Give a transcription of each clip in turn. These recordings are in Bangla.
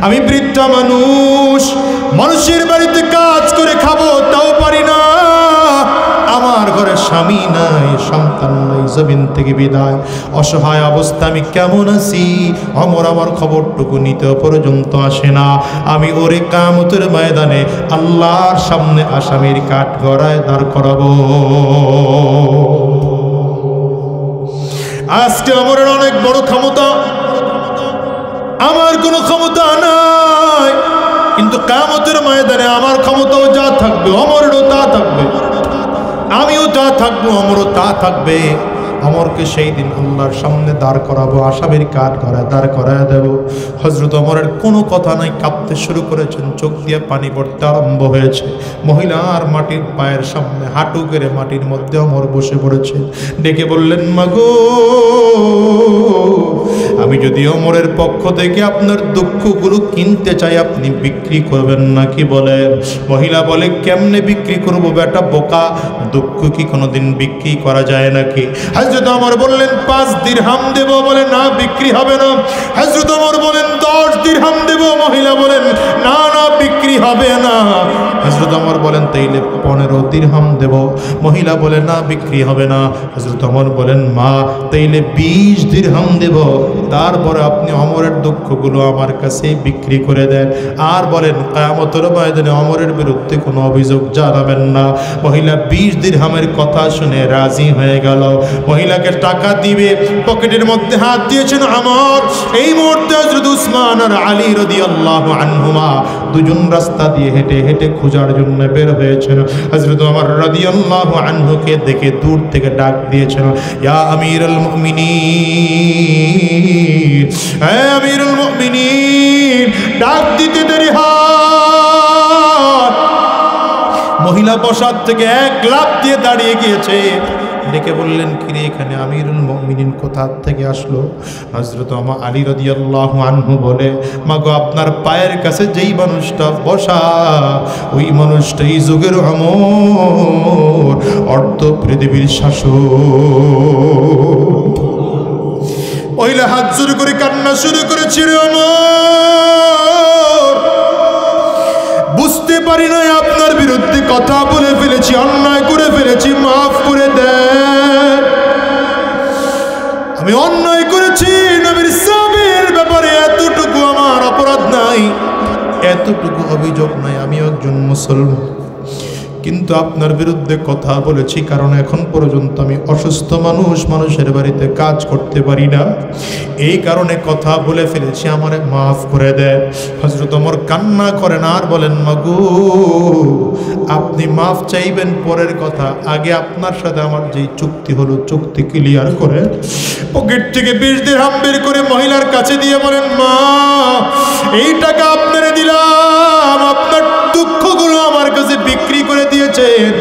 আমি বৃদ্ধা মানুষ, মানুষের বাড়িতে কাজ করে খাবো তাও পারি না, আমার ঘরে স্বামী নাই, সন্তান নাই, জমিন থেকে বিদায়, অসহায় অবস্থা আমি কেমন আছি, অমর আমার খবরটুকু নিতে পর্যন্ত আসে না। আমি ওরে কিয়ামতের ময়দানে আল্লাহর সামনে আসামির কাঠগড়ায় দাঁড় করাবো। আজকে অমরের অনেক বড় ক্ষমতা, আমার কোনো ক্ষমতা নাই, কিন্তু কিয়ামতের ময়দানে আমার ক্ষমতাও যা থাকবে অমরেরও তা থাকবে, আমিও তা থাকবো, অমরও তা থাকবে। অমরকে সেই দিন আল্লাহর সামনে দাঁড় করাবো, আসামির কাঠগড়ায় দাঁড় করায় দেব। হযরত ওমরের কোনো কথা নাই, কাঁপতে শুরু করেছেন, চোখ দিয়ে পানি পড়তে আরম্ভ হয়েছে। মহিলার মাটির পায়ের সামনে হাঁটু গেড়ে মাটির মধ্যে অমর বসে পড়েছে। ডেকে বললেন, মাগো, আমি যদি ওমরের পক্ষ থেকে আপনার দুঃখগুলো কিনতে চাই, আপনি বিক্রি করবেন নাকি বলেন? মহিলা বলে, কেমনে বিক্রি করবো বেটা বোকা, দুঃখ কি কোনোদিন বিক্রি করা যায় নাকি? হযরত ওমর বললেন, 5 দিরহাম দেব। বলে, না, বিক্রি হবে না। হযরত ওমর বলেন, 10 দিরহাম দেব। মহিলা বলেন, না না, বিক্রি হবে না। হযরত ওমর বলেন, তাইলে 15 দিরহাম দেব। মহিলা বলে, না, বিক্রি হবে না। হযরত ওমর বলেন, মা, তাইলে 20 দিরহাম দেব। তারপরে আপনি ওমরের দুঃখগুলো আমার কাছে বিক্রি করে দেন, আর বলেন কিয়ামতের ময়দানে ওমরের বিরুদ্ধে কোনো অভিযোগ জানাবেন না। মহিলা 20 দিরহামের কথা শুনে রাজি হয়ে গেল। মহিলাকে টাকা দিবে, পকেটের মধ্যে হাত দিয়েছেন ওমর। এই মুহূর্তে হযরত উসমান আর আলী রাদিয়াল্লাহু আনহুমা দুজন রাস্তা দিয়ে হেঁটে হেঁটে খোঁজার জন্য বের হয়েছেন। হযরত ওমর রাদিয়াল্লাহু আনহুকে দেখে দূর থেকে ডাক দিয়েছেন, ইয়া আমিরুল মুমিনিন, হে আমিরুল মুমিনিন। ডাক দিতে দেরি হয়, মহিলা বসার থেকে 1 লাফ দিয়ে দাঁড়িয়ে গিয়েছে। ডেকে বললেন, কিরে, এখানে আমিরুল মুমিনিন কোথা থেকে আসলো? হযরত আলী রাদিয়াল্লাহু আনহু বলে, মাগো, আপনার পায়ের কাছে যেই মানুষটা বসা, ওই মানুষটাই যুগের ওমর, অর্ধ পৃথিবীর শাসক। মহিলা হাত জোড় করে কান্না শুরু করেছে, রে ওমর, বুঝতে পারি না আপনার বিরুদ্ধে কথা বলে ফেলেছি, অন্যায় করে ফেলেছি, মাফ করে দেন। আমি অন্যায় করেছি, নবীর সাহাবীর ব্যাপারে এতটুকু আমার অপরাধ নাই, এতটুকু অভিযোগ নাই, আমি একজন মুসলমান, কিন্তু আপনার বিরুদ্ধে কথা বলেছি কারণ এখন পর্যন্ত আমি অসুস্থ মানুষ, মানুষের বাড়িতে কাজ করতে পারি না, এই কারণে কথা বলে ফেলেছি, আমারে মাফ করে দেন। হযরত ওমর কান্না করেন আর বলেন, মাগো, আপনি মাফ চাইবেন পরের কথা, আগে আপনার সাথে আমার যেই চুক্তি হলো, চুক্তি ক্লিয়ার করে। পকেট থেকে 20 দিরহাম বের করে মহিলার কাছে দিয়ে বলেন, মা, এই টাকা আপনারে দিলাম, আপনার দুঃখগুলো আমার কাছে বিক্রি করে দিয়েছেন।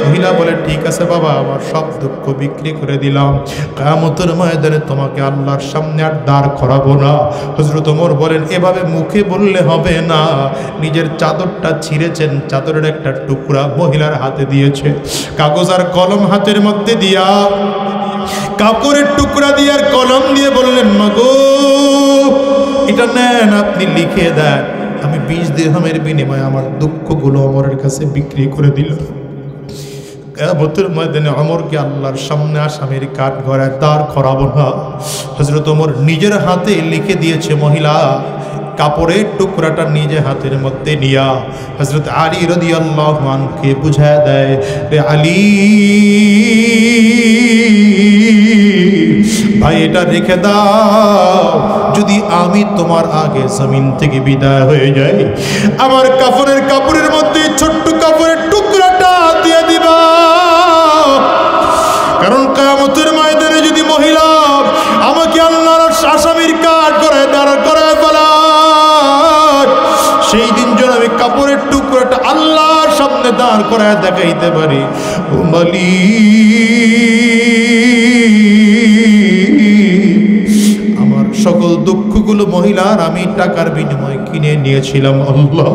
মহিলা বলে, ঠিক আছে বাবা, আমার সব দুঃখ বিক্রি করে দিলাম, কিয়ামতের ময়দানে তোমাকে আল্লাহর সামনে আর দাঁড় করাবো না। হযরত ওমর বলেন, এভাবে মুখে বললে হবে না। নিজের চাদরটা ছিঁড়েছেন, চাদরের একটা টুকরা মহিলার হাতে দিয়েছে, কাগজ আর কলম হাতের মধ্যে দিয়া, কাপড়ের টুকরা দিয়ে আর কলম দিয়ে বললেন, মাগো, এটা নেন, আপনি লিখে দেন, আমি 20 দিরহামের বিনিময়ে আমার দুঃখগুলো ওমরের কাছে বিক্রি করে দিলাম। কিয়ামতের ময়দানে ওমরকে আল্লাহর সামনে আসামির কাঠগড়ায় দাঁড় করাবো না। হযরত ওমর নিজের হাতে লিখে দিয়েছে। মহিলা কাপড়ের টুকরাটা নিজে হাতের মধ্যে নিয়া হযরত আলী রাদিয়াল্লাহু আনহুকে বুঝায় দেয়, রে আলী ভাই, এটা রেখে দাও, যদি আমি তোমার আগে জমিন থেকে বিদায় হয়ে যাই, আমার কাপড়ের মধ্যে ছোট্ট কাপড়ের টুকরাটা দিয়ে দিবা, কারণ কিয়ামতের ময়দানে যদি মহিলা আমাকে আল্লাহর আসামির কাঠগড়ায় দাঁড় করায় ফেলায়, সেই দিন যেন আমি কাপড়ের টুকরাটা আল্লাহর সামনে দাঁড় করায় দেখাইতে পারি, ও মালিক, আমার সকল দুঃখগুলো মহিলার আমি টাকার বিনিময়ে কিনে নিয়েছিলাম। আল্লাহ,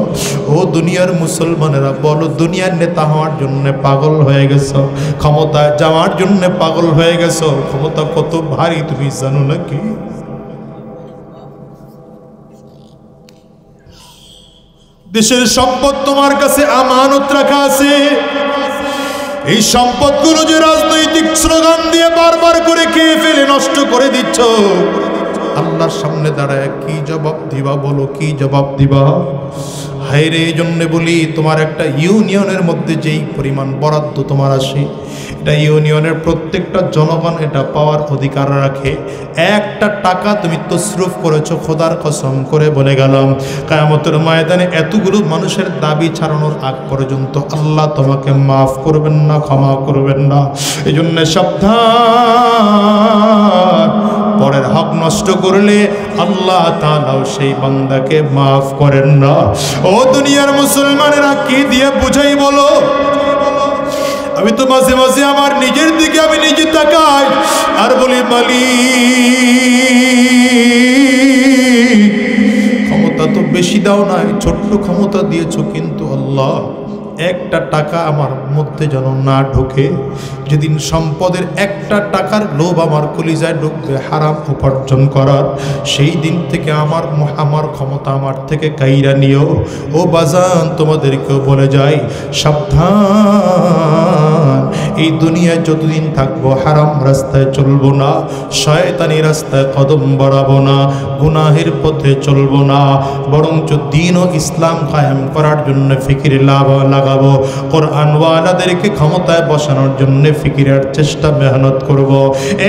ও দুনিয়ার মুসলমানেরা বলো, দুনিয়ার নেতা হওয়ার জন্য পাগল হয়ে গেছো, ক্ষমতায় যাওয়ার জন্য পাগল হয়ে গেছো, ক্ষমতা কত ভারী তুমি জানো নাকি? দেশের সম্পদ তোমার কাছে আমানত রাখা আছে, এই সম্পদগুলো যে রাজনৈতিক স্লোগান দিয়ে বারবার করে খেয়ে ফেলে নষ্ট করে দিচ্ছ, আল্লাহর সামনে দাঁড়ায় কি জবাব দিবা? বলো, কি জবাব দিবা? হায়রে, এই জন্য বলি, তোমার একটা ইউনিয়নের মধ্যে যেই পরিমাণ বরাদ্দ তোমার আসে, এটা ইউনিয়নের প্রত্যেকটা জনগণ এটা পাওয়ার অধিকার রাখে। একটা টাকা তুমি তসরুফ করেছো, খোদার কসম করে বলে গেলাম, কিয়ামতের ময়দানে এতগুলো মানুষের দাবি ছাড়ানোর আগ পর্যন্ত আল্লাহ তোমাকে মাফ করবেন না, ক্ষমা করবেন না। এই জন্য সাবধান, পরের হক নষ্ট করলে আল্লাহ তাআলাও সেই বান্দাকে মাফ করেন না। ও দুনিয়ার মুসলমানেরা, কি দিয়ে বুঝাই বলো? আমি তো মাঝে মাঝে আমার নিজের দিকে আমি নিজে তাকাই আর বলি, মালিক, ক্ষমতা তো বেশি দাও নাই, ছোট্ট ক্ষমতা দিয়েছো, কিন্তু আল্লাহ একটা টাকা আমার মধ্যে যেন না ঢোকে। যেদিন সম্পদের একটা টাকার লোভ আমার কলিজায় ঢুকবে হারাম উপার্জন করার, সেই দিন থেকে আমার ক্ষমতা আমার থেকে কাইরা নিও। ও বাজান, তোমাদেরকেও বলে যাই, সাবধান, এই দুনিয়ায় যতদিন থাকবো হারাম রাস্তায় চলবো না, শয়তানি রাস্তায় কদম বাড়াবো না, গুনাহের পথে চলবো না, বরঞ্চ দ্বীন ও ইসলাম কায়েম করার জন্য ফিকিরে লাগাবো। কোরআনওয়ালাদেরকে ক্ষমতায় বসানোর জন্য ফিকিরের চেষ্টা মেহনত করব।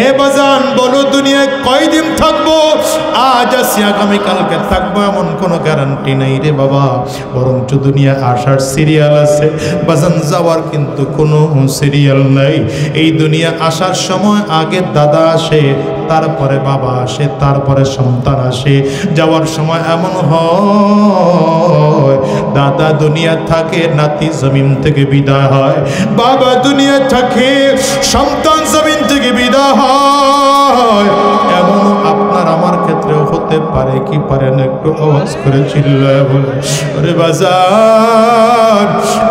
এ বাজান, বলো দুনিয়ায় কয়দিন থাকবো? আজ আসি, আগামীকালকে থাকবো এমন কোনো গ্যারান্টি নেই রে বাবা, বরঞ্চ দুনিয়া আসার সিরিয়াল আছে বাজান, যাওয়ার কিন্তু কোনো সিরিয়াল নাই। এই দুনিয়া আসার সময় আগে দাদা আসে, তারপরে বাবা আসে, তারপরে সন্তান আসে। যাওয়ার সময় এমন হয়, দাদা দুনিয়া থাকে, নাতি জমিন থেকে বিদায় হয়, বাবা দুনিয়া থাকে, সন্তান জমিন থেকে বিদায় হয়। এমন আপনার আমার ক্ষেত্রেও হতে পারে কি পারে না? একটু আওয়াজ করে চিল্লায় বলে, আরে বাজার,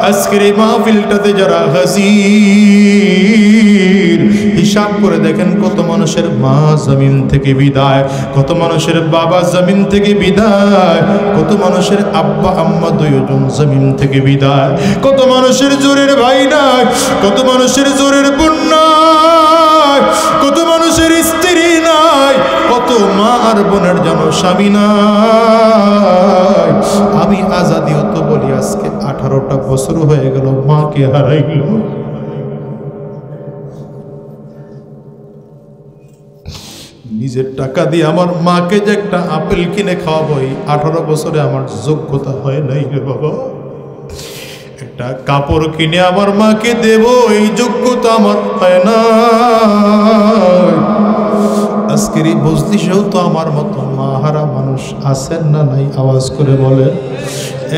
আজকের এই মাহফিলটাতে যারা হাজির, হিসাব করে দেখেন কত মানুষের মা জমিন থেকে বিদায়, কত মানুষের বাবা জমিন থেকে বিদায়, কত মানুষের আব্বা আম্মা দুইজন জমিন থেকে বিদায়, কত মানুষের জোরের ভাই নাই, কত মানুষের জোরের বোন নাই, কত মানুষের স্ত্রী নাই, কত মা আর বোনের যেন স্বামী নাই। আমি আজাদিও তো বলি, আজকে 18টা বছর হয়ে গেল মাকে হারাইল। নিজের টাকা দিয়ে আমার মাকে যে একটা আপেল কিনে খাওয়াবো, এই 18 বছরে আমার যোগ্যতা হয় নাই রে বাবা। একটা কাপড় কিনে আমার মাকে দেব, এই যোগ্যতা আমার হয় না। আজকের এই বজলিশেও তো আমার মতো মা হারা মানুষ আছেন না নাই? আওয়াজ করে বলে,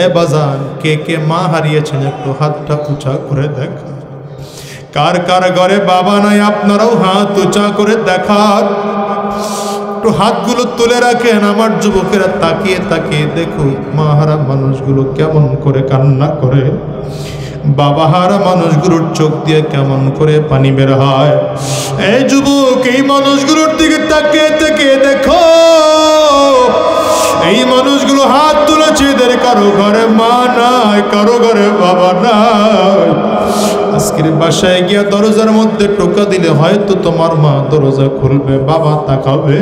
এ বাজান, কে কে মা হারিয়েছেন একটু হাতটা উঁচা করে দেখা। কার কার ঘরে বাবা নাই আপনারাও হাত উঁচা করে দেখার, একটু হাতগুলো তুলে রাখেন। আমার যুবকেরা তাকিয়ে তাকিয়ে দেখো মাহারা মানুষগুলো কেমন করে কান্না করে, বাবাহারা মানুষগুলোর চোখ দিয়ে কেমন করে পানি বের হয়। এই যুবক, এই মানুষগুলোর দিকে তাকিয়ে তাকিয়ে দেখো, এই মানুষগুলো হাত তুলেছে, এদের কারো ঘরে মা নাই, কারো ঘরে বাবা নাই। আজকের বাসায় গিয়া দরজার মধ্যে টোকা দিলে হয়তো তোমার মা দরজা খুলবে, বাবা তাকাবে।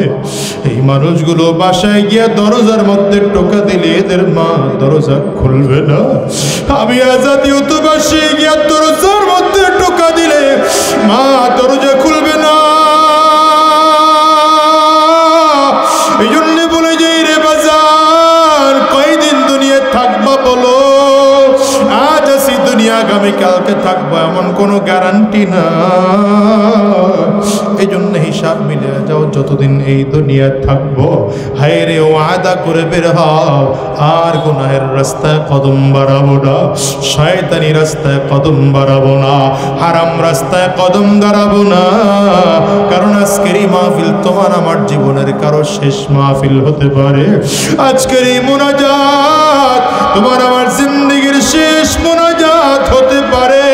এই মানুষগুলো বাসায় গিয়া দরজার মধ্যে টোকা দিলে এদের মা দরজা খুলবে না। আমি আজাদিও তো বাসায় গিয়া দরজার মধ্যে টোকা দিলে মা দরজা খুলবে না। এই জন্য বলে যাই রে বাজার, কয়দিন দুনিয়ায় থাকবা বলো? আজ আসি দুনিয়া, আগামীকালকে থাকবো এমন কোনো গ্যারান্টি না। এই জন্য হিসাব মিলে যাও, যতদিন এই দুনিয়ায় থাকবো হায় রে ওয়াদা করে বের হও, আর গুনাহের রাস্তায় কদম বাড়াবো না, শয়তানি রাস্তায় কদম বাড়াবো না, হারাম রাস্তায় কদম দাঁড়াবো না। কারণ আজকের এই মাহফিল তোমার আমার জীবনের কারো শেষ মাহফিল হতে পারে। আজকের এই মুনাজাত তোমার আমার জিন্দেগির শেষ মুনাজাত হতে পারে।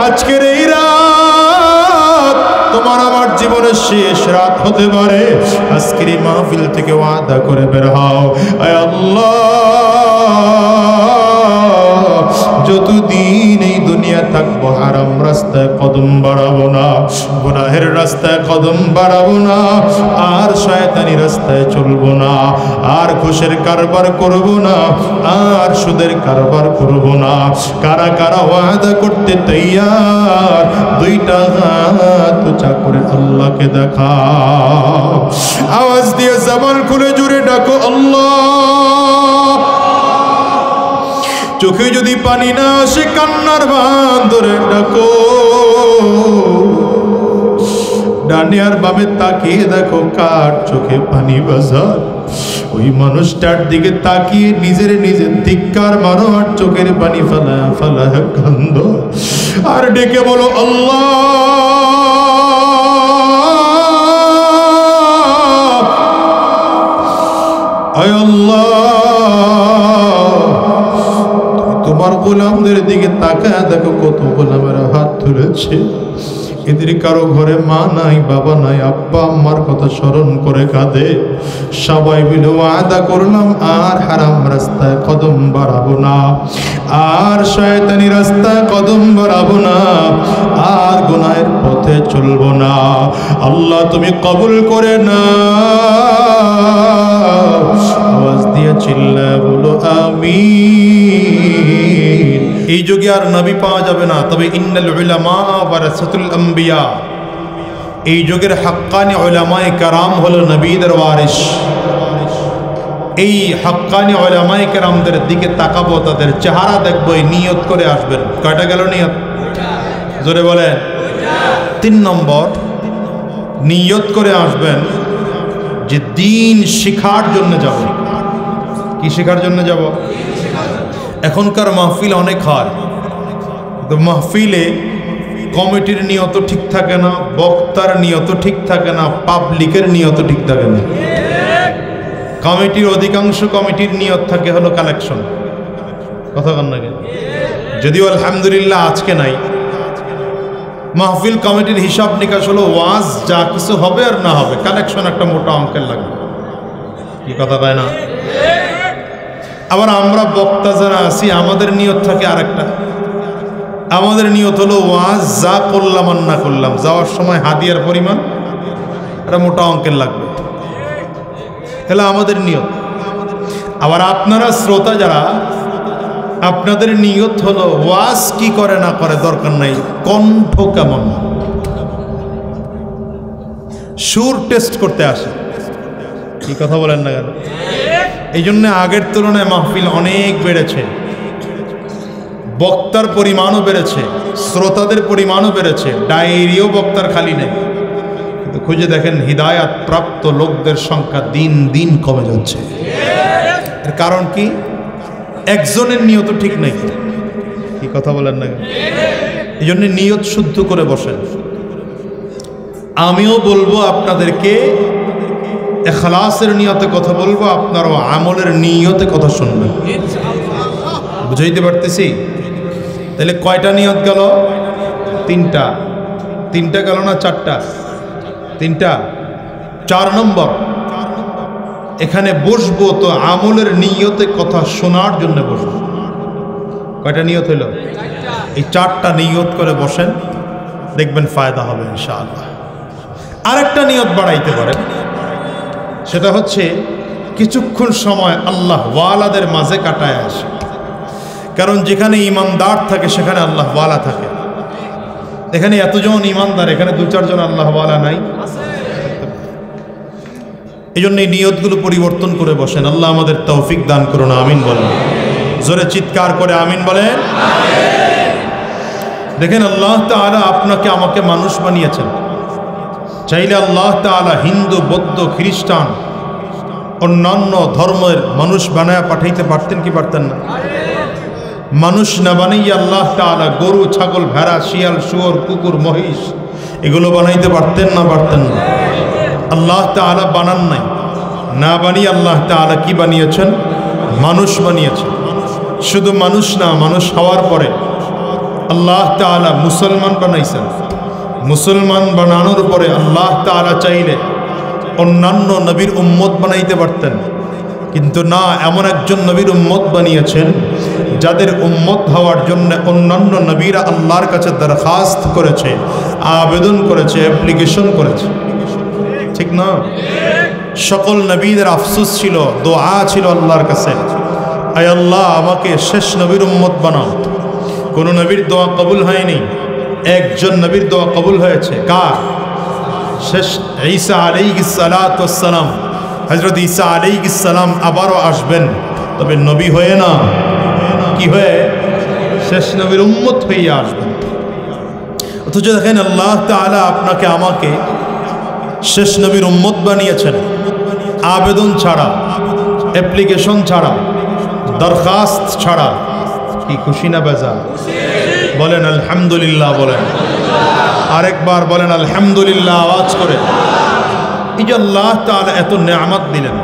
আজকের এই রাত তোমার আমার জীবনের শেষ রাত হতে পারে। আজকের এই মাহফিল থেকে ওয়াদা করে বের হও, আয় আল্লাহ কদম বাড়াবো না, গুনাহের রাস্তায় কদম বাড়াবো না, আর শয়তানি রাস্তায় চলবো না, আর ঘুষের কারবার করব না, আর সুদের কারবার করব না। কারা কারা ওয়াদা করতে তৈয়ার? দুইটা হাত উঁচা করে আল্লাহকে দেখা, আওয়াজ দিয়ে জবান খুলে জুড়ে ডাকো আল্লাহ। চোখে যদি পানি না আসে কান্নার বাঁধ ধরে ডাকো, ডানে আর বামে তাকিয়ে দেখো কার চোখে পানি বাজার, ওই মানুষটার দিকে তাকিয়ে নিজের ধিক্কার মারো, আর চোখের পানি ফালায়া ফালায়া কান্দ, আর ডেকে বলো আল্লাহ, আয় আল্লাহ, তোমার গোলামদের দিকে তাকায় দেখো কত গোলামেরা হাত তুলেছে, এদের কারো ঘরে মা নাই, বাবা নাই, আব্বা আম্মার কথা স্মরণ করে কাঁদে। সবাই মিলে ওয়াদা করলাম আর হারাম রাস্তায় কদম বাড়াবো না, আর শয়তানি রাস্তায় কদম বাড়াবো না, আর গুনাহের পথে চলবো না। আল্লাহ তুমি কবুল করে না, আওয়াজ দিয়ে চিল্লায় বলো আমিন। এই যুগে আর নবী পাওয়া যাবে না, তবে ইন্নাল উলামা ওয়ারাসাতুল আম্বিয়া, এই যুগের হাক্কানি উলামায়ে কেরাম হলো নবীদের ওয়ারিস। এই হাক্কানি উলামায়ে কেরামদের দিকে তাকাবো, তাদের চেহারা দেখবো, নিয়ত করে আসবেন। কয়টা গেল নিয়ত? জোরে বলেন। 3 নম্বর, নিয়ত করে আসবেন যে দিন শিখার জন্য যাব। কি শেখার জন্য যাব? এখনকার মাহফিল অনেক হয়, তো মাহফিলে কমিটির নিয়ত ঠিক থাকে না, বক্তার নিয়ত ঠিক থাকে না, পাবলিকের নিয়ত ঠিক থাকে না। কমিটির অধিকাংশ কমিটির নিয়ত থাকে হলো কালেকশন, কথা কন না কেন? যদিও আলহামদুলিল্লাহ আজকে নাই। মাহফিল কমিটির হিসাব নিকাশ হলো ওয়াজ যা কিছু হবে আর না হবে, কালেকশন একটা মোটা অঙ্কের লাগবে। কি কথা তাই না? আবার আমরা বক্তা যারা আছি আমাদের নিয়ত থাকে আরেকটা। আমাদের নিয়ত হলো ওয়াজ যা করলাম আর না করলাম, যাওয়ার সময় হাদিয়ার পরিমাণ একটা মোটা অঙ্কের লাগবে, তাহলে আমাদের নিয়ত। আবার আপনারা শ্রোতা যারা, আপনাদের নিয়ত হলো ওয়াজ কি করে না করে দরকার নাই, কণ্ঠ কেমন, সুর টেস্ট করতে আসে। কি কথা বলেন না কেন? এই জন্য আগের তুলনায় মাহফিল অনেক বেড়েছে, বক্তার পরিমাণও বেড়েছে, শ্রোতাদের পরিমাণও বেড়েছে, ডায়েরিও বক্তার খালি নেই। কিন্তু খুঁজে দেখেন হিদায়াত প্রাপ্ত লোকদের সংখ্যা দিন দিন কমে যাচ্ছে। এর কারণ কি? একজনের নিয়ত ঠিক নেই। কি কথা বলেন না? এই জন্য নিয়ত শুদ্ধ করে বসেন। আমিও বলবো আপনাদেরকে ইখলাসের নিয়তে কথা বলবো, আপনারাও আমলের নিয়তে কথা শুনবেন। বুঝাইতে পারতেছি? তাহলে কয়টা নিয়ত গেল? 3টা। 3টা গেল না 4টা? 3টা। 4 নম্বর, এখানে বসবো তো আমলের নিয়তে কথা শোনার জন্য বসবো। কয়টা নিয়ত হইল? এই 4টা নিয়ত করে বসেন, দেখবেন ফায়দা হবে ইনশাআল্লাহ। আরেকটা নিয়ত বাড়াইতে পারেন, সেটা হচ্ছে কিছুক্ষণ সময় আল্লাহ ওয়ালাদের মাঝে কাটায় আসে। কারণ যেখানে ইমানদার থাকে সেখানে আল্লাহ ওয়ালা থাকে। এখানে এতজন ইমানদার, এখানে 2-4 জন আল্লাহ ওয়ালা নাই। এই জন্য এই নিয়তগুলো পরিবর্তন করে বসেন। আল্লাহ আমাদের তৌফিক দান করুন, আমিন বলেন। জোরে চিৎকার করে আমিন বলেন। দেখেন আল্লাহ তাআলা আপনাকে আমাকে মানুষ বানিয়েছেন। চাইলে আল্লাহ তাআলা হিন্দু, বৌদ্ধ, খ্রিস্টান, অন্যান্য ধর্মের মানুষ বানায় পাঠাইতে পারতেন কি পারতেন না? মানুষ না বানাইয়া আল্লাহ তাআলা গরু, ছাগল, ভেড়া, শিয়াল, শুয়োর, কুকুর, মহিষ এগুলো বানাইতে পারতেন না? পারতেন না। আল্লাহ তাআলা বানান নাই, না বানিয়ে আল্লাহ তাআলা কি বানিয়েছেন? মানুষ বানিয়েছেন। শুধু মানুষ না, মানুষ হওয়ার পরে আল্লাহ তাআলা মুসলমান বানাইছেন। মুসলমান বানানোর পরে আল্লাহ তাআলা চাইলে অন্যান্য নবীর উম্মত বানাইতে পারতেন, কিন্তু না, এমন একজন নবীর উম্মত বানিয়েছেন যাদের উম্মত হওয়ার জন্য অন্যান্য নবীরা আল্লাহর কাছে দরখাস্ত করেছে, আবেদন করেছে, অ্যাপ্লিকেশন করেছে, ঠিক না? সকল নবীদের আফসোস ছিল, দোয়া ছিল আল্লাহর কাছে, আয় আল্লাহ আমাকে শেষ নবীর উম্মত বানাও। কোন নবীর দোয়া কবুল হয়নি, একজন নবীর দোয়া কবুল হয়েছে। কার? শেষ ঈসা আলাইহিস সালাতু ওয়াস সালাম। হযরত ঈসা আলাইহিস সালাম আবারও আসবেন, তবে নবী হয়ে না, কি হয়ে? শেষ নবীর উম্মত হয়ে আসবেন। অথচ দেখেন আল্লাহ তাআলা আপনাকে আমাকে শেষ নবীর উম্মত বানিয়েছেন, আবেদন ছাড়া, অ্যাপ্লিকেশন ছাড়া, দরখাস্ত ছাড়া। কি খুশি না বেজার? বলেন আলহামদুলিল্লাহ, বলেন আরেকবার বলেন আলহামদুলিল্লাহ আওয়াজ করে। এই যে আল্লাহ তাআলা এত নেয়ামত দিলেন,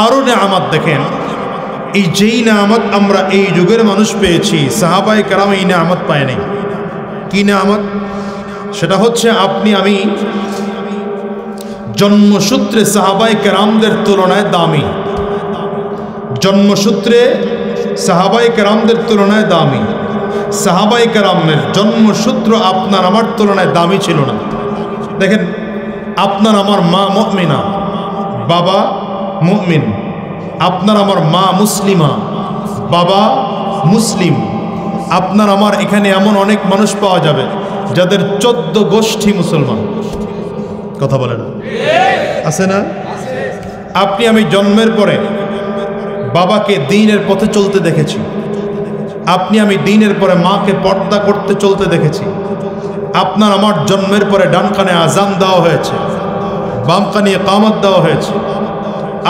আরো নেয়ামত দেখেন। এই যেই নেয়ামত আমরা এই যুগের মানুষ পেয়েছি, সাহাবায়ে কেরাম এই নেয়ামত পায় নাই। কি নেয়ামত? সেটা হচ্ছে আপনি আমি জন্মসূত্রে সাহাবায়ে কেরামদের তুলনায় দামি। জন্মসূত্রে সাহাবায়ে কেরামদের তুলনায় দামি। সাহাবায়ে কেরামের জন্মসূত্র আপনার আমার তুলনায় দামি ছিল না। দেখেন, আপনার আমার মা মুমিনা, বাবা মুমিন। আপনার আমার মা মুসলিমা, বাবা মুসলিম। আপনার আমার এখানে এমন অনেক মানুষ পাওয়া যাবে যাদের 14 গোষ্ঠী মুসলমান। কথা বলে না? আছে না? আপনি আমি জন্মের পরে বাবাকে দ্বীনের পথে চলতে দেখেছি। আপনি আমি দ্বীনের পরে মাকে পর্দা করতে চলতে দেখেছি। আপনার আমার জন্মের পরে ডান কানে আজান দেওয়া হয়েছে, বাম কানে ইকামত দেওয়া হয়েছে।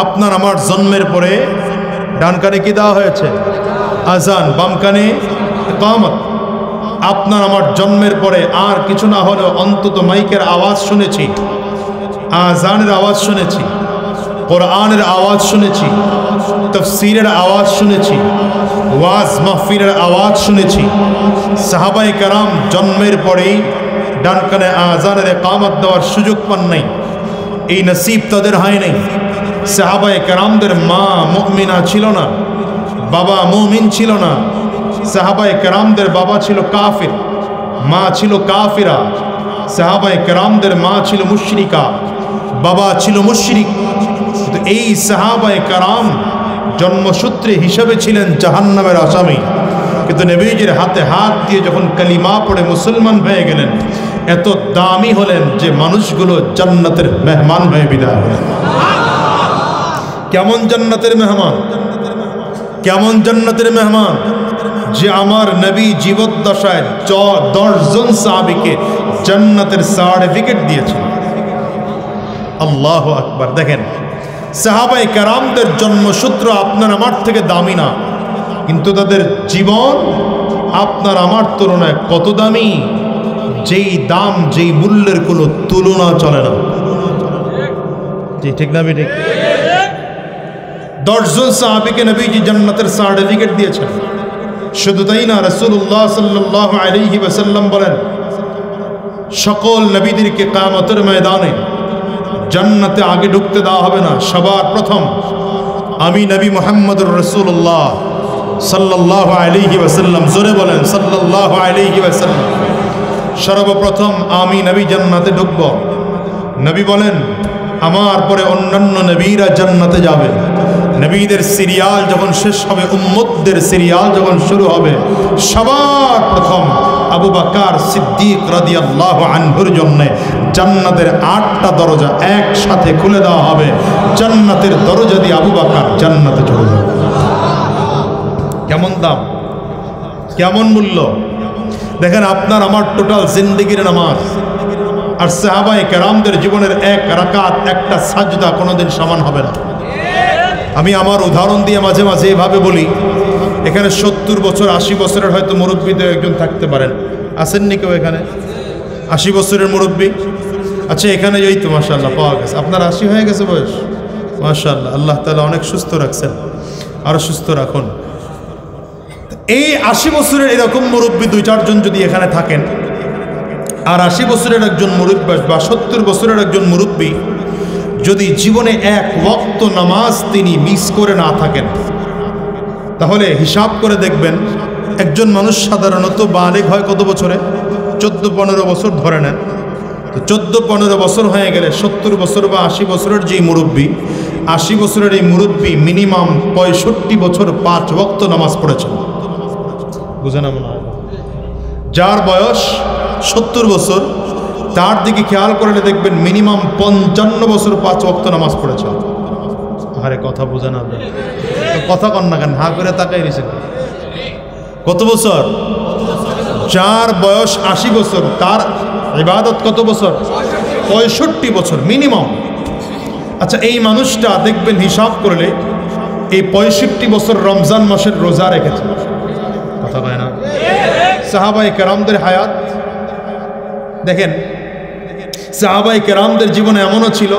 আপনার আমার জন্মের পরে ডান কানে কি দেওয়া হয়েছে? আজান, বাম কানে ইকামত। আপনার আমার জন্মের পরে আর কিছু না হলেও অন্তত মাইকের আওয়াজ শুনেছি, আজানের আওয়াজ শুনেছি, কোরআনের আওয়াজ শুনেছি, তাফসীরের আওয়াজ শুনেছি, ওয়াজ মাহফিলের আওয়াজ শুনেছি। সাহাবায়ে কেরাম জন্মের পরেই ডান কানে আজানের ইকামত দেওয়ার সুযোগ পান নাই, এই নসিব তাদের হয় নাই। সাহাবায়ে কেরামদের মা মুমিনা ছিল না, বাবা মুমিন ছিল না। সাহাবায়ে কেরামদের বাবা ছিল কাফির, মা ছিল কাফিরা। সাহাবায়ে কেরামদের মা ছিল মুশরিকা, বাবা ছিল মুশরিক। এই সাহাবায়ে কেরাম জন্মসূত্রে হিসাবে ছিলেন জাহান্নামের আসামি, কিন্তু নবীজির হাতে হাত দিয়ে যখন কালিমা পড়ে মুসলমান হয়ে গেলেন, এত দামি হলেন যে মানুষগুলো জান্নাতের মেহমান হয়ে বিদায় হলেন। কেমন জান্নাতের মেহমান? কেমন জান্নাতের মেহমান? যে আমার নবী জীবদ্দশায় 10 জন সাহাবীকে জান্নাতের সার্টিফিকেট দিয়েছেন। আল্লাহু আকবার। দেখেন, সাহাবায়ে কেরামদের জন্মসূত্র আপনার আমার থেকে দামি না, কিন্তু তাদের জীবন আপনার আমার তুলনায় কত দামি, যেই দাম, যেই মূল্যের কোনো তুলনা চলে না। ঠিক না? ঠিক। 10 জন সাহাবীকে নবীজি জান্নাতের সার্টিফিকেট দিয়েছেন। শুধু তাই না, রাসূলুল্লাহ সাল্লাল্লাহু আলাইহি ওয়াসাল্লাম বলেন, সকল নবীদেরকে কিয়ামতের ময়দানে জান্নাতে আগে ঢুকতে দেওয়া হবে না। সবার প্রথম আমি নবী মুহাম্মদুর রাসূলুল্লাহ সাল্লাল্লাহু আলাইহি ওয়াসাল্লাম, জোরে বলেন সাল্লাল্লাহু আলাইহি ওয়াসাল্লাম, সর্বপ্রথম আমি নবী জান্নাতে ঢুকব। নবী বলেন, আমার পরে অন্যান্য নবীরা জান্নাতে যাবে। নবীদের সিরিয়াল যখন শেষ হবে, উম্মতদের সিরিয়াল যখন শুরু হবে, সবার প্রথম আবু বকর সিদ্দিক রাদিয়াল্লাহু আনহুর জন্য জান্নাতের 8টা দরজা একসাথে খুলে দেওয়া হবে। জান্নাতের দরজা দিয়ে আবু বকর জান্নাতে চলে যাবে। কেমন দাম, কেমন মূল্য! দেখেন, আপনার আমার টোটাল জিন্দেগির নামাজ আর সাহাবায়ে কেরামদের জীবনের এক রাকাত, একটা সাজদা কোনোদিন সমান হবে না। আমি আমার উদাহরণ দিয়ে মাঝে মাঝে এভাবে বলি, এখানে 70 বছর 80 বছরের হয়তো মুরব্বী তো একজন থাকতে পারেন। আসেননি কেউ এখানে 80 বছরের মুরব্বী? আচ্ছা, এখানে এই তো মাশাআল্লাহ পাওয়া গেছে। আপনার 80 হয়ে গেছে বয়স? মাশাআল্লাহ, আল্লাহ তাআলা অনেক সুস্থ রাখছেন, আরো সুস্থ রাখুন। এই 80 বছরের এরকম মুরব্বী 2-4 জন যদি এখানে থাকেন, আর 80 বছরের একজন মুরব্বী বা 70 বছরের একজন মুরব্বী যদি জীবনে এক ওয়াক্ত নামাজ তিনি মিস করে না থাকেন, তাহলে হিসাব করে দেখবেন একজন মানুষ সাধারণত বালেগ হয় কত বছরে? 14-15 বছর ধরে নেন। তো 14-15 বছর হয়ে গেলে 70 বছর বা 80 বছরের যেই মুরব্বী, 80 বছরের এই মুরব্বী মিনিমাম 65 বছর 5 ওয়াক্ত নামাজ পড়েছেন। বুঝেন? যার বয়স 70 বছর তার দিকে খেয়াল করলে দেখবেন মিনিমাম 55 বছর 5 ওয়াক্ত নামাজ পড়েছেন। আরে কথা বোঝেন? আপনার কথা কন না কেন? হা করে তাকাই রয়েছেন। কত বছর? যার বয়স 80 বছর তার ইবাদত কত বছর? 65 বছর মিনিমাম। আচ্ছা, এই মানুষটা দেখবেন হিসাব করলে এই 65 বছর রমজান মাসের রোজা রেখেছে। কথা কয় না? সাহাবায়ে কেরামদের হায়াত দেখেন, সাহাবায়ে কেরামদের জীবনে এমনও ছিল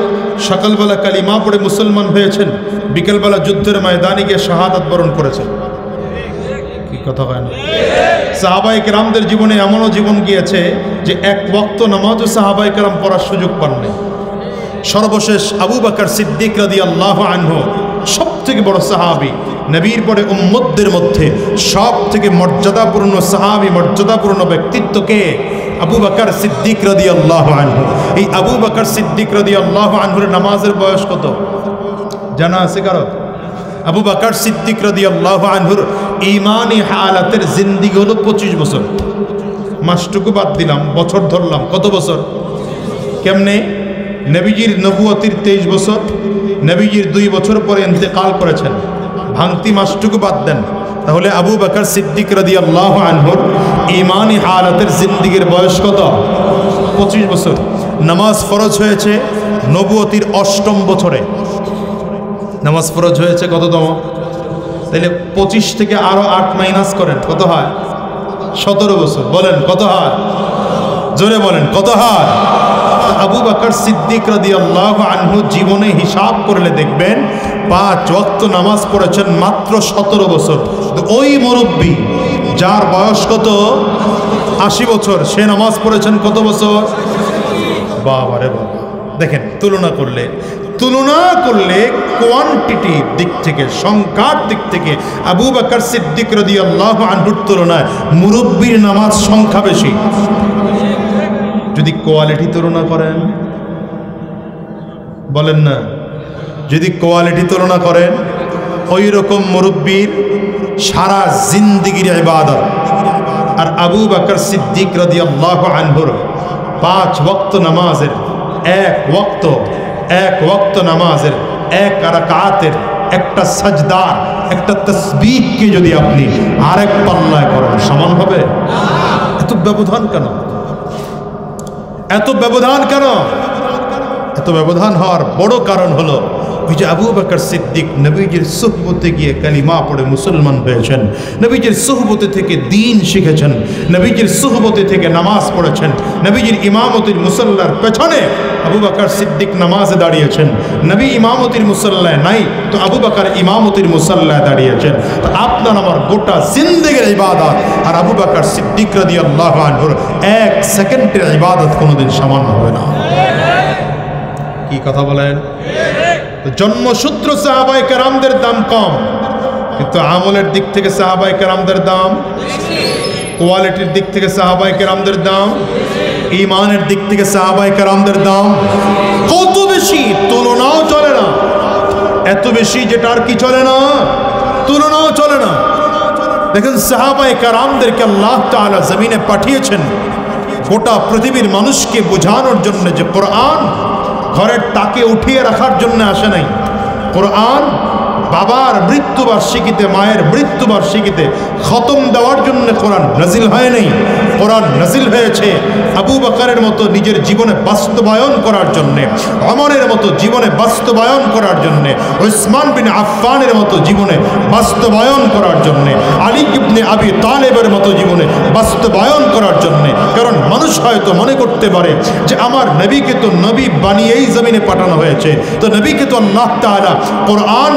সকালবেলা কালিমা পড়ে মুসলমান হয়েছেন, বিকেলবেলা যুদ্ধের ময়দানে গিয়ে শাহাদাত বরণ করেছেন। কি কথা হয় না? সাহাবায়ে কেরামদের জীবনে এমনও জীবন গিয়েছে যে এক ওয়াক্ত নামাজও সাহাবায়ে কেরাম পড়ার সুযোগ পাননি। সর্বশেষ আবু বকর সিদ্দিক রাদিয়াল্লাহু আনহু সবথেকে বড় সাহাবী, নবীর পরে উম্মতদের মধ্যে সবথেকে মর্যাদাপূর্ণ সাহাবী, মর্যাদাপূর্ণ ব্যক্তিত্বকে আবু বকর সিদ্দিক রাদিয়াল্লাহু আনহু। এই আবু বকর সিদ্দিক রাদিয়াল্লাহু আনহুর নামাজের বয়স কত জানা আছে কারো? আবু বকর সিদ্দিক রাদিয়াল্লাহু আনহুর ঈমানি হালাতের জিন্দেগি হলো 25 বছর। মাসটুকু বাদ দিলাম, বছর ধরলাম। কত বছর? কেমনে? নবীজির নবুয়তির 23 বছর, নবীজির 2 বছর পরে ইন্তেকাল করেছেন। ভাঙতি মাসটুকু বাদ দেন, তাহলে আবু বকর সিদ্দিক রাদিয়াল্লাহু আনহুর ঈমানি হালাতের জিন্দেগির বয়স কত? 25 বছর। নামাজ ফরজ হয়েছে নবুয়তির 8ম বছরে। নামাজ ফরজ হয়েছে কততম? তাহলে 25 থেকে আরো 8 মাইনাস করেন, কত হয়? 17 বছর। বলেন কত হয়? জোরে বলেন কত হয়? আবু বকর সিদ্দিক রাদিয়াল্লাহু আনহু জীবনে হিসাব করলে দেখবেন 5 ওয়াক্ত নামাজ পড়েছেন মাত্র 17 বছর। ওই মুরব্বী যার বয়স কত? 80 বছর, সে নামাজ পড়েছেন কত বছর? বাবারে বাবা! দেখেন, তুলনা করলে কোয়ান্টিটির দিক থেকে, সংখ্যার দিক থেকে আবু বকর সিদ্দিক রাদিয়াল্লাহু আনহুর তুলনায় মুরব্বীর নামাজ সংখ্যা বেশি। যদি কোয়ালিটি তুলনা করেন, বলেন না, যদি কোয়ালিটি তুলনা করেন, ওই রকম মুরব্বীর সারা জিন্দেগির ইবাদত আর আবু বকর সিদ্দিক রাদিয়াল্লাহু আনহুর 5 ওয়াক্ত নামাজের এক ওয়াক্ত নামাজের এক রাকাতের একটা সাজদার একটা তাসবিহকে যদি আপনি আরেক পাল্লায় করেন, সমান হবে? এত ব্যবধান কেন? এত ব্যবধান কেন? এত ব্যবধান হওয়ার বড় কারণ হলো ওই যে আবু বকর সিদ্দিক নবীজির সুহবতে গিয়ে কালিমা পড়ে মুসলমান হয়েছেন, নবীজির সুহবতে থেকে দ্বীন শিখেছেন, নবীজির সুহবতে থেকে নামাজ পড়েছেন, নবীজির ইমামতির মুসল্লার পেছনে আবু বকর সিদ্দিক নামাজে দাঁড়িয়েছেন। নবী ইমামতির মুসল্লায় নাই, তো আবু বকর ইমামতির মুসল্লায় দাঁড়িয়েছেন। তো আপনার আমার গোটা জিন্দেগির ইবাদত আর আবু বকর সিদ্দিক রাদিয়াল্লাহু আনহুর 1 সেকেন্ডের ইবাদত কোনোদিন সমান হবে না। কি কথা বলেন? জন্মসূত্র সাহাবায়ে কেরামদের দাম কম, কিন্তু আমলের দিক থেকে সাহাবায়ে কেরামদের দাম, কোয়ালিটির দিক থেকে সাহাবায়ে কেরামদের দাম, ঈমানের দিক থেকে সাহাবায়ে কেরামদের দাম কত বেশি, তুলনাও চলে না। এত বেশি যেটার কি চলে না, তুলনাও চলে না। দেখেন, সাহাবায়ে কেরামদেরকে আল্লাহ তাআলা জমিনে পাঠিয়েছেন গোটা পৃথিবীর মানুষকে বোঝানোর জন্য যে কোরআন ঘরের তাকে উঠিয়ে রাখার জন্য আসে নাই। কোরআন বাবার মৃত্যুবার্ষিকীতে, মায়ের মৃত্যুবার্ষিকীতে খতম দেওয়ার জন্য কোরআন নাজিল হয় নাই। কোরআন নাজিল হয়েছে আবু বকরের মতো নিজের জীবনে বাস্তবায়ন করার জন্যে, ওমরের মতো জীবনে বাস্তবায়ন করার জন্যে, উসমান বিন আফফানের মতো জীবনে বাস্তবায়ন করার জন্যে, আলী ইবনে আবি তালেবের মতো জীবনে বাস্তবায়ন করার জন্যে। কারণ মানুষ হয়তো মনে করতে পারে যে আমার নবীকে তো নবী বানিয়েই জমিনে পাঠানো হয়েছে, তো নবীকে তো আল্লাহ তাআলা কোরআন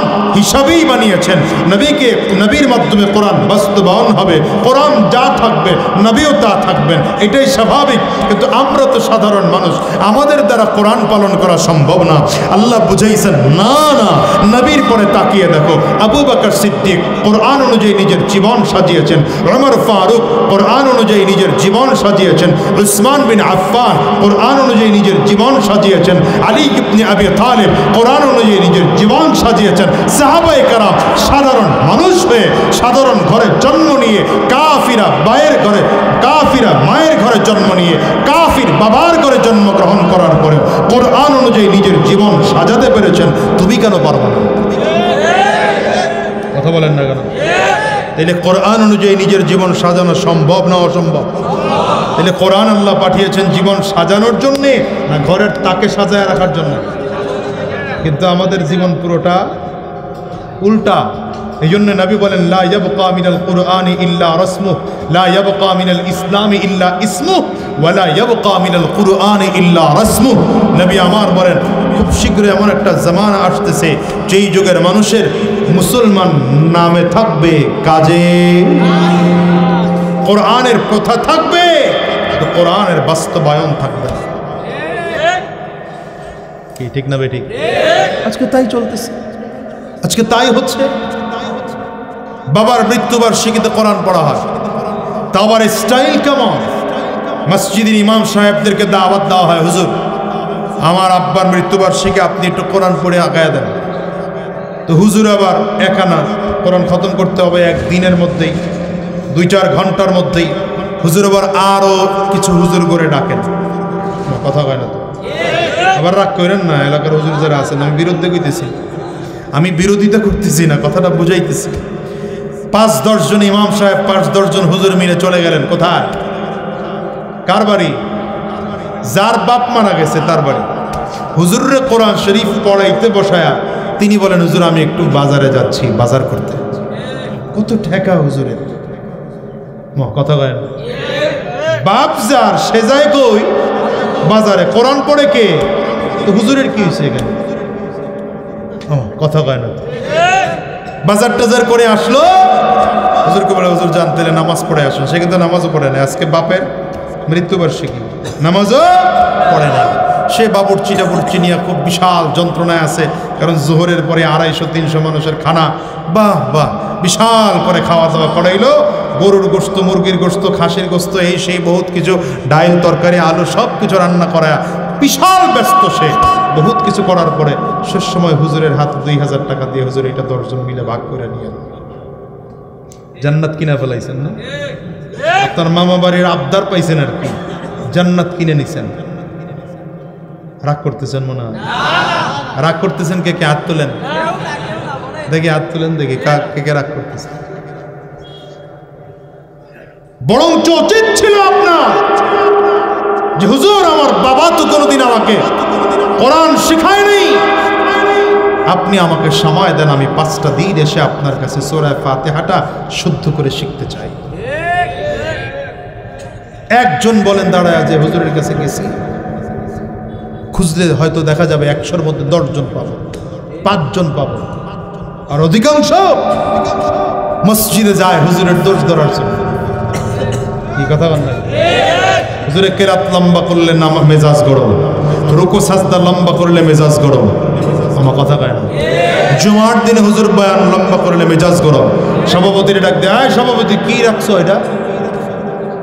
হিসাবেই বানিয়েছেন। নবীকে, নবীর মাধ্যমে কোরআন বাস্তবায়ন হবে, কোরআন যা থাকবে নবীও তা থাকবেন, এটাই স্বাভাবিক। কিন্তু আমরা তো সাধারণ মানুষ, আমাদের দ্বারা কোরআন পালন করা সম্ভব না। আল্লাহ বুঝাইছেন, না না, নবীর পরে তাকিয়ে দেখো। আবু বকর সিদ্দিক কোরআন অনুযায়ী নিজের জীবন সাজিয়েছেন, ওমর ফারুক কোরআন অনুযায়ী নিজের জীবন সাজিয়েছেন, উসমান বিন আফফান কোরআন অনুযায়ী নিজের জীবন সাজিয়েছেন, আলী ইবনে আবি তালিব কোরআন অনুযায়ী নিজের জীবন সাজিয়েছেন। সাহাবায়ে কেরাম সাধারণ মানুষ হয়ে সাধারণ ঘরে জন্ম নিয়ে, কাফিরা মায়ের ঘরে জন্ম নিয়ে, কাফির বাবার ঘরে জন্মগ্রহণ করার পরে কোরআন অনুযায়ী নিজের জীবন সাজাতে পেরেছেন, তুমি কেন পারবে না? কথা বলেন না কেন? তাহলে কোরআন অনুযায়ী নিজের জীবন সাজানো সম্ভব না অসম্ভব? তাহলে কোরআন আল্লাহ পাঠিয়েছেন জীবন সাজানোর জন্যে না ঘরের তাকে সাজায় রাখার জন্য? কিন্তু আমাদের জীবন পুরোটা উল্টা। এই জন্য নবী বলেন, লা ইয়াবকা মিনাল কুরআনি ইল্লা রাসমুহু, লা ইয়াবকা মিনাল ইসলামি ইল্লা ইসমুহু, ওয়া লা ইয়াবকা মিনাল কুরআনি ইল্লা রাসমুহু। নবী আমার বলেন, খুব শীঘ্রই এমন একটা জামানা আসতেছে যেই যুগের মানুষের মুসলমান নামে থাকবে, কাজে কোরআনের প্রথা থাকবে, কিন্তু কোরআনের বাস্তবায়ন থাকবে না। কি ঠিক না বেঠিক? আজকে তাই চলতেছে, আজকে তাই হচ্ছে। বাবার মৃত্যুবার্ষিকীতে কোরআন পড়া হয়, তা আবার স্টাইল কেমন? মসজিদের ইমাম সাহেবদেরকে দাওয়াত দেওয়া হয়, হুজুর আমার আব্বার মৃত্যুবার্ষিকী আপনি একটু কোরআন পড়ে আগায় দেন। তো হুজুর আবার একা না, কোরআন খতম করতে হবে একদিনের মধ্যেই, 2-4 ঘন্টার মধ্যেই। হুজুর আবার আরও কিছু হুজুর করে ডাকেন, কথা কয় না তো? আবার রাগ করেন না, এলাকার হুজুর যারা আছেন, আমি বিরুদ্ধে কইতেছি, আমি বিরোধিতা করতেছি না, কথাটা বুঝাইতেছি। 5-10 জন ইমাম সাহেব, 5-10 জন হুজুর মিলে চলে গেলেন কোথায়? কার বাড়ি? যার বাপ মারা গেছে তার বাড়ি। হুজুরে কোরআন শরীফ পড়াইতে বসায়া তিনি বলেন, হুজুর আমি একটু বাজারে যাচ্ছি, বাজার করতে। কত ঠেকা হুজুরের, কথা কয় না? বাপ যার সে যায় কই? বাজারে। কোরআন পড়ে কে? তো হুজুরের কি হয়েছে এখানে? কথা কয় না? বাজার টাজার করে আসলো, হুজুরকে বলে, হুজুর জানতে নামাজ পড়ে আসুন। সে কিন্তু নামাজও পড়ে না, আজকে বাপের মৃত্যুবার্ষিকী, নামাজও পড়ে না। সে বাবুর্চি টাবুর্চি নিয়ে খুব বিশাল যন্ত্রণায় আছে, কারণ জোহরের পরে 250-300 মানুষের খানা। বাহ বাহ, বিশাল করে খাওয়া দাওয়া করাইলো, গরুর গোস্ত, মুরগির গোস্ত, খাসির গোস্ত, এই সেই বহুত কিছু, ডাইল তরকারি আলু সব কিছু রান্না করায় বিশাল ব্যস্ত। সে বহুত কিছু করার পরে শেষ সময় হুজুরের হাতে 2000 টাকা দিয়ে, হুজুর এটা 10 জন মিলে ভাগ করে নিয়ে জান্নাত কিনা ফেলাইছেন না? আপনার মামা বাড়ির আবদার পাইছেন আর কি, জান্নাত কিনে নিছেন। রাগ করতেছেন মনে হয়? রাগ করতেছেন কে কে? হাত তোলেন দেখি, হাত তোলেন দেখি, কে কে রাগ করতেছেন। বরঞ্চ উচিত ছিল আপনার যে, হুজুর আমার বাবা তো কোনোদিন আমাকে কোরআন শেখায়নি, আপনি আমাকে সময় দেন, আমি 5টা দিন এসে আপনার কাছে সূরা ফাতিহাটা শুদ্ধ করে শিখতে চাই। একজন বলেন দাঁড়ায় যে, হুজুরের কাছে গেছি, খুঁজলে হয়তো দেখা যাবে 100-র মধ্যে 10 জন পাবো, 5 জন পাবো, আর অধিকাংশ মসজিদে যায় হুজুরের দোষ ধরার জন্য। কি কথা বলেন? হুজুরে কেরাত লম্বা করলে মেজাজ গরম, রুকু সাজদা লম্বা করলে মেজাজ গরম, আমার কথা কয় না? জুমার দিনে হুজুর বয়ান লম্বা করলে মেজাজ গরম। সভাপতির ডাক দেয়, আয় সভাপতি কি রাখছো এটা?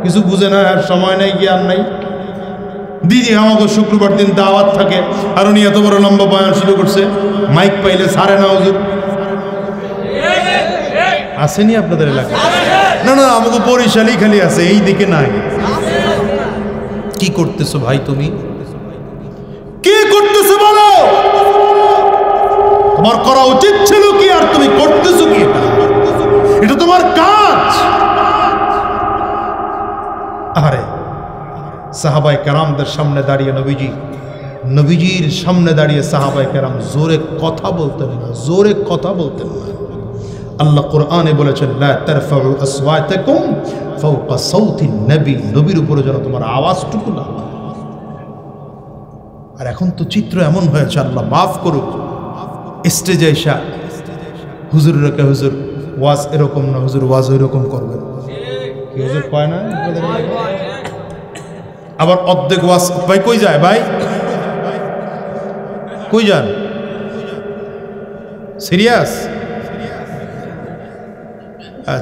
কিছু বুঝে না, আর সময় নাই, জ্ঞান নাই। দিদি আমাকে শুক্রবার দিন দাওয়াত থাকে, আর উনি এত বড় লম্বা বয়ান শুরু করছে, মাইক পাইলে ছাড়ে না হুজুর। আসেনি আপনাদের এলাকায়? না না, আমাকে বরিশালই খালি আছে, এই দিকে নাই। কি করতেছো ভাই তুমি? কি করতেছো বলো? তোমার করা উচিত ছিল কি, আর তুমি করতেছো কি? এটা তোমার কাজ। আরে সাহাবায়ে কেরামদের সামনে দাঁড়িয়ে নবীজির সামনে দাঁড়িয়ে সাহাবায়ে কেরাম জোরে কথা বলতেন না, জোরে কথা বলতেন না। আল্লাহ কোরআনে বলেছেন, লা তারফাউ আসওয়াতাকুম ফাওকা সাওতিন নবী, নবীর উপরে যেন তোমার আওয়াজটুকু না। আর এখন তো চিত্র এমন হয়েছে, আল্লাহ মাফ করুক, স্টেজে এসা হুজুররা কে হুজুর ওয়াজ এরকম না, হুজুর ওয়াজ ওইরকম করবেন, কি হুজুর কয় না? আবার অর্ধেক ওয়াজ, ভাই কই যায়, ভাই কই যান? সিরিয়াস?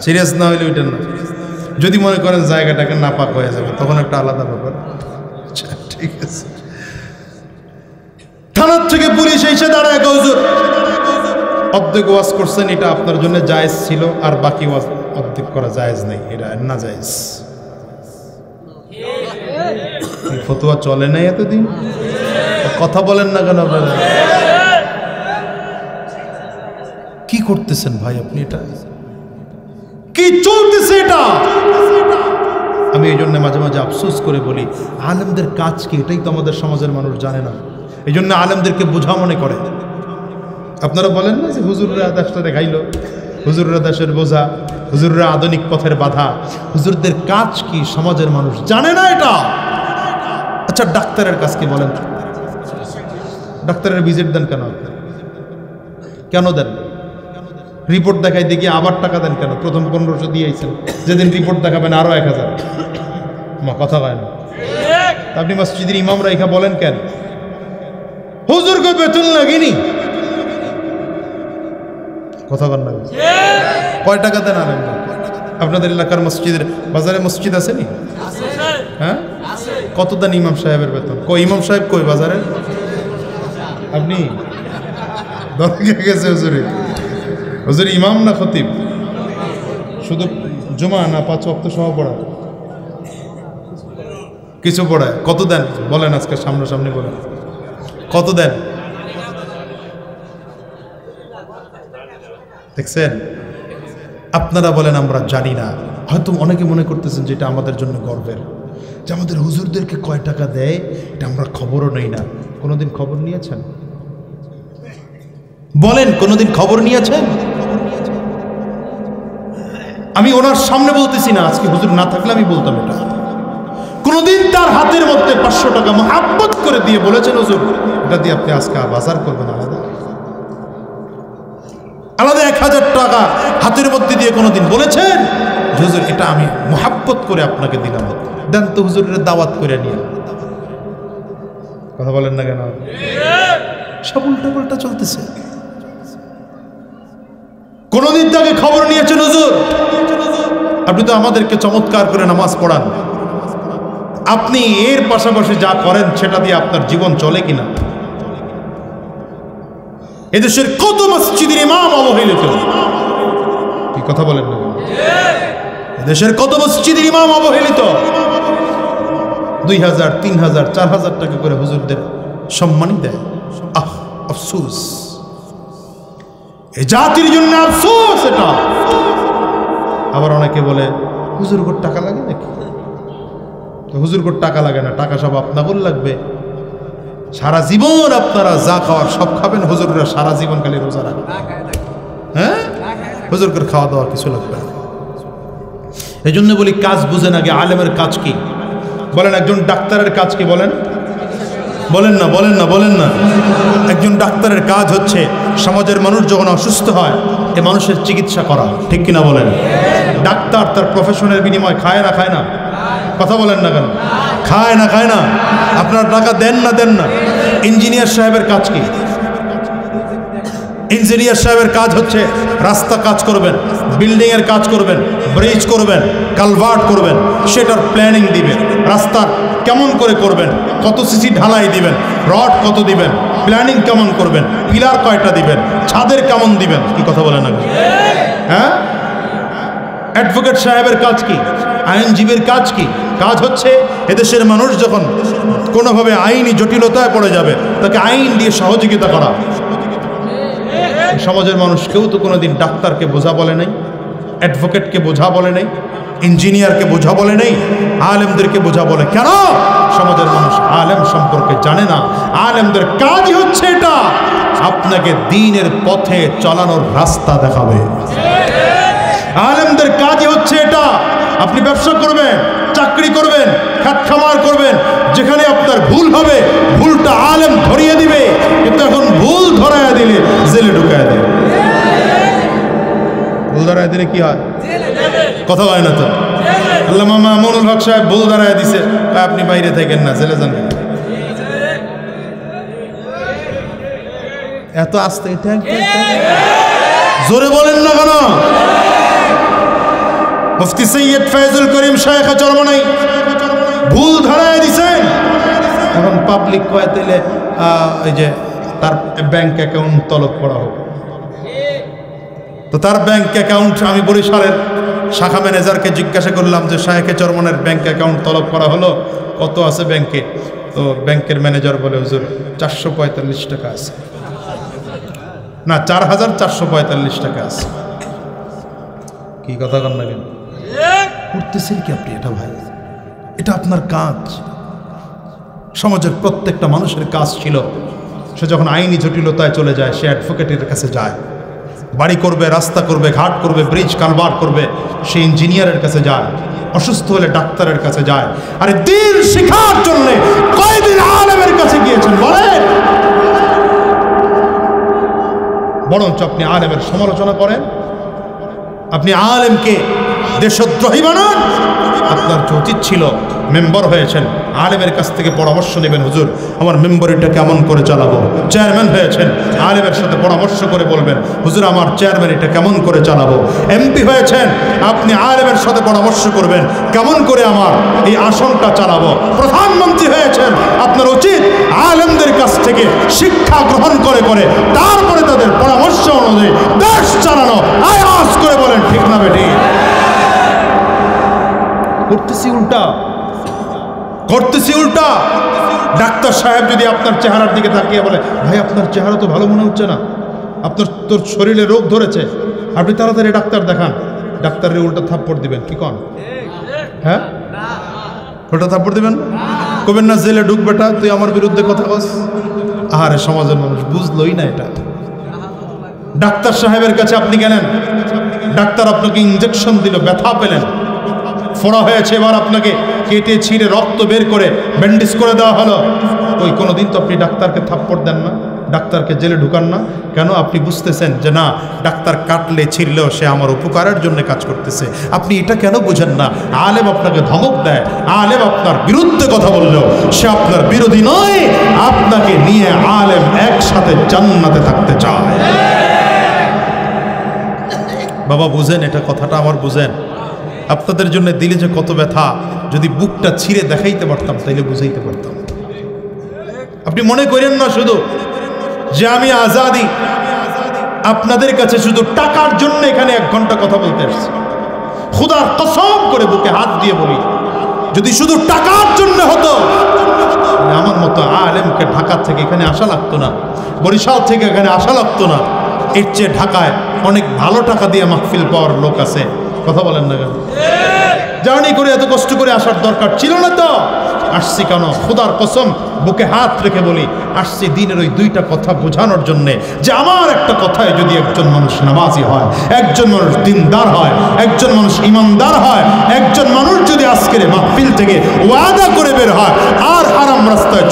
সিরিয়াস না হইলে ওইটা না, যদি মনে করেন জায়গাটাকে নাপাক হয়ে যাবে তখন একটা আলাদা ব্যাপার। ঠিক আছে, থানার থেকে পুলিশ এসে দাঁড়ায়, হুজুর অর্ধেক ওয়াজ করছেন, এটা আপনার জন্য জায়েজ ছিল, আর বাকি ওয়াজ অর্ধেক করা জায়েজ নেই, এটা না জায়েজ। ফতোয়া চলে নাই এতদিন, কথা বলেন না কেন আপনারা? কি করতেছেন ভাই আপনি? এটা কি চলতেছে এটা? আমি এই জন্য মাঝে মাঝে আফসোস করে বলি, আলেমদের কাজ কি? এটাই তো আমাদের সমাজের মানুষ জানে না। এই জন্য আলেমদেরকে বোঝা মনে করে। আপনারা বলেন না যে হুজুররা দেশটা দেখাইল, হুজুররা দেশের বোঝা, হুজুররা আধুনিক পথের বাধা। হুজুরদের কাজ কি সমাজের মানুষ জানে না এটা। আচ্ছা, ডাক্তারের কাজ কি বলেন? ডাক্তারের ভিজিট দেন কেন? কেন দেন? রিপোর্ট দেখাই দেখি আবার টাকা দেন কেন? প্রথম 1500 দিয়েছেন, যেদিন রিপোর্ট দেখাবেন আরো 1000। কথা কয় না আপনি? মসজিদের ইমামরা এখা বলেন কেন হুজুরকে বেতন লাগেনি? কথা কন না? কয় টাকা দেন আলেম? আপনাদের এলাকার মসজিদের বাজারে মসজিদ আছে নি? হ্যাঁ, কত দেন ইমাম সাহেবের বেতন? কই ইমাম সাহেব কই বাজারে? আপনি দরকার গেছে হুজুরে? হুজুর ইমাম না খতিব? শুধু জুমা না 5 ওয়াক্ত সহ পড়া? কিছু পড়ায়? কত দেন বলেন আজকে সামনাসামনি বলেন, কত দেন? দেখছেন? আপনারা বলেন আমরা জানি না। হয়তো অনেকে মনে করতেছেন যেটা আমাদের জন্য গর্বের, যে আমাদের হুজুরদেরকে কয় টাকা দেয় এটা আমরা খবরও নেই না। কোনোদিন খবর নিয়েছেন? বলেন, কোনোদিন খবর নিয়েছেন? আমি ওনার সামনে বলতেছি না, আজকে হুজুর না থাকলে আমি বলতাম এটা। কোনোদিন তার হাতের মধ্যে 500 টাকা মহাব্বত করে দিয়ে বলেছেন হুজুর এটা দিয়ে আপনি আজকে বাজার করবেন আলাদা আলাদা 1000 টাকা হাতের মধ্যে দিয়ে কোনোদিন বলেছেন হুজুর এটা আমি মহাব্বত করে আপনাকে দিলাম, দেন তো হুজুরের দাওয়াত করে নিয়ে? কথা বলেন না কেন? সব উল্টা পাল্টা চলতেছে। কোনদিন তাকে খবর নিয়েছেন হুজুর আপনি তো আমাদেরকে চমৎকার করে নামাজ পড়ান, আপনি এর পাশাপাশি যা করেন সেটা দিয়ে আপনার জীবন চলে কিনা? এদেশের কত মসজিদের ইমাম অবহেলিত, কি কথা বলেন না? এদেশের কত মসজিদের ইমাম অবহেলিত, 2000, 3000, 4000 টাকা করে হুজুরদের সম্মানই দেয়। আফসোস, এই জাতির জন্য আফসোস এটা। আবার অনেকে বলে হুজুর কোট টাকা লাগে নাকি? হুজুর কোট টাকা লাগে না, টাকা সব আপনাদের লাগবে। সারা জীবন আপনারা যা খাওয়ার সব খাবেন, হুজুররা সারা জীবন খালি রোজা রাখবে। হ্যাঁ, হুজুরকে খাওয়া দাওয়া কিছু লাগবে না। এই জন্য বলি কাজ বুঝেন আগে, আলেমের কাজ কি বলেন? একজন ডাক্তারের কাজ কি বলেন? বলেন না, বলেন না, বলেন না। একজন ডাক্তারের কাজ হচ্ছে সমাজের মানুষ যখন অসুস্থ হয় এ মানুষের চিকিৎসা করা, ঠিক কিনা বলেন? ডাক্তার তার প্রফেশনের বিনিময় খায় না খায় না? কথা বলেন না কেন? খায় না খায় না? আপনার টাকা দেন না দেন না? ইঞ্জিনিয়ার সাহেবের কাজ কি? ইঞ্জিনিয়ার সাহেবের কাজ হচ্ছে রাস্তা কাজ করবেন, বিল্ডিং এর কাজ করবেন, ব্রিজ করবেন, কালভার্ট করবেন, সেটার প্ল্যানিং দিবেন, রাস্তার কেমন করে করবেন, কত সিসি ঢালাই দিবেন, রড কত দিবেন, প্ল্যানিং কেমন করবেন, পিলার কয়টা দিবেন, ছাদের কেমন দিবেন। কি কথা বলেন না? হ্যাঁ, অ্যাডভোকেট সাহেবের কাজ কি? আইনজীবীর কাজ কি? কাজ হচ্ছে এদেশের মানুষ যখন কোনোভাবে আইনি জটিলতায় পড়ে যাবে তাকে আইন দিয়ে সহযোগিতা করা। সমাজের মানুষ কেউ তো কোনোদিন ডাক্তারকে বোঝা বলে নাই, অ্যাডভোকেটকে বোঝা বলে নাই, ইঞ্জিনিয়ারকে বোঝা বলে নাই, আলেমদেরকে বোঝা বলে কেন? সমাজের মানুষ আলেম সম্পর্কে জানে না। আলেমদের কাজই হচ্ছে এটা, আপনাকে দ্বীনের পথে চলানোর রাস্তা দেখাবে। আলেমদের কাজই হচ্ছে এটা, আপনি ব্যবসা করবেন, চাকরি করবেন, খাত খামার করবেন, যেখানে আপনার ভুল হবে ভুলটা আলেম ধরিয়ে দিবে, কিন্তু এখন ভুল ধরাইয়া দিলে জেলে ঢুকাইয়া দেবে। ভুল দাঁড়ায় দিলে কি হয়? কথা হয় না তো। আল্লামা মামুনুল হক সাহেব ভুল দাঁড়ায় দিছে, আপনি বাইরে থাকেন না, জেলে যান। এত আস্তে জোরে বলেন না কেন? মুফতি সৈয়দ ফয়জুল করিম শাইখ চরমনাই ভুল ধরায় দিছেন। এখন পাবলিক কয় তাইলে এই যে তার ব্যাংক অ্যাকাউন্ট তলব করা হোক। তো তার ব্যাংক অ্যাকাউন্ট আমি বরিশালের শাখা ম্যানেজারকে জিজ্ঞাসা করলাম যে শাইখে চরমনের ব্যাংক অ্যাকাউন্ট তলব করা হলো, কত আছে ব্যাংকে? তো ব্যাংকের ম্যানেজার বলে হুজুর 445 টাকা আছে, না 4445 টাকা আছে। কি কথা কন না কেন? করতেছেন কি আপনি এটা? ভাই এটা আপনার কাজ, সমাজের প্রত্যেকটা মানুষের কাজ ছিল। সে যখন আইনি জটিলতায় চলে যায়, সে অ্যাডভোকেটের কাছে যায়, বাড়ি করবে, রাস্তা করবে, ঘাট করবে, ব্রিজ কালভার্ট করবে, সে ইঞ্জিনিয়ারের কাছে যায়, অসুস্থ হলে ডাক্তারের কাছে যায়। আরে দিন শিখার জন্য কয়দিন আলেমের কাছে গিয়েছেন বলেন? বরঞ্চ আপনি আলেমের সমালোচনা করেন, আপনি আলেমকে দেশদ্রোহী বানান। আপনার যে উচিত ছিল, মেম্বার হয়েছেন, আলেমের কাছ থেকে পরামর্শ নেবেন, হুজুর আমার মেম্বারিটা কেমন করে চালাবো। চেয়ারম্যান হয়েছেন, আলেমের সাথে পরামর্শ করে বলবেন, হুজুর আমার চেয়ারম্যান এটা কেমন করে চালাবো। এমপি হয়েছেন, আপনি আলেমের সাথে পরামর্শ করবেন কেমন করে আমার এই আসনটা চালাবো। প্রধানমন্ত্রী হয়েছেন, আপনার উচিত আলেমদের কাছ থেকে শিক্ষা গ্রহণ করে করে তারপরে তাদের পরামর্শ অনুযায়ী দেশ চালানো। আয়াস করে বলেন ঠিক না বেটি? করতেছি উল্টা, করতেছি উল্টা। ডাক্তার সাহেব যদি আপনার চেহারার দিকে তাকিয়ে বলে, ভাই আপনার চেহারা তো ভালো মনে হচ্ছে না, আপনার তোর শরীরে রোগ ধরেছে, আপনি তাড়াতাড়ি ডাক্তার দেখান, ডাক্তারের উল্টা থাপ্পড় দিবেন কি কন? হ্যাঁ, উল্টা থাপ্পড় দিবেন, কবেন না জেলে ঢুক বেটা, তুই আমার বিরুদ্ধে কথা বস। আহারে সমাজের মানুষ বুঝলোই না এটা। ডাক্তার সাহেবের কাছে আপনি গেলেন, ডাক্তার আপনাকে ইঞ্জেকশন দিল, ব্যথা পেলেন, ফোড়া হয়েছে, এবার আপনাকে কেটে ছিঁড়ে রক্ত বের করে ব্যান্ডেজ করে দেওয়া হলো। ওই কোনোদিন তো আপনি ডাক্তারকে থাপ্পড় দেন না, ডাক্তারকে জেলে ঢুকান না কেন? আপনি বুঝতেছেন যে না, ডাক্তার কাটলে ছিঁড়লেও সে আমার উপকারের জন্য কাজ করতেছে। আপনি এটা কেন বুঝেন না? আলেম আপনাকে ধমক দেয়, আলেম আপনার বিরুদ্ধে কথা বললেও সে আপনার বিরোধী নয়, আপনাকে নিয়ে আলেম একসাথে জান্নাতে থাকতে চায়। বাবা বুঝেন এটা, কথাটা আমার বুঝেন। আপনাদের জন্য দিলে যে কত ব্যথা, যদি বুকটা ছিঁড়ে দেখাইতে পারতাম তাইলে বুঝাইতে পারতাম। আপনি মনে করেন না শুধু যে আমি আজাদি আপনাদের কাছে শুধু টাকার জন্য এখানে 1 ঘন্টা কথা বলতে আসছি। খুদার কসম করে বুকে হাত দিয়ে বলি, যদি শুধু টাকার জন্য হতো আমার মতো আলেমকে ঢাকা থেকে এখানে আসা লাগতো না, বরিশাল থেকে এখানে আসা লাগতো না। এর চেয়ে ঢাকায় অনেক ভালো টাকা দিয়ে মাহফিল পাওয়ার লোক আছে। কথা বলেন না কেন? জার্নি করে এত কষ্ট করে আসার দরকার ছিল না তো। আসছি কেন? খুদার কসম বুকে হাত রেখে বলি, আসছি দিনের ওই 2টা কথা বোঝানোর জন্যে যে আমার একটা কথায় যদি একজন মানুষ নামাজি হয়, একজন মানুষ দিনদার হয়, একজন মানুষ ইমানদার হয়, একজন মানুষ যদি আজকের মাহফিল থেকে ওয়াদা করে বের হয় আর হারাম রাস্তায়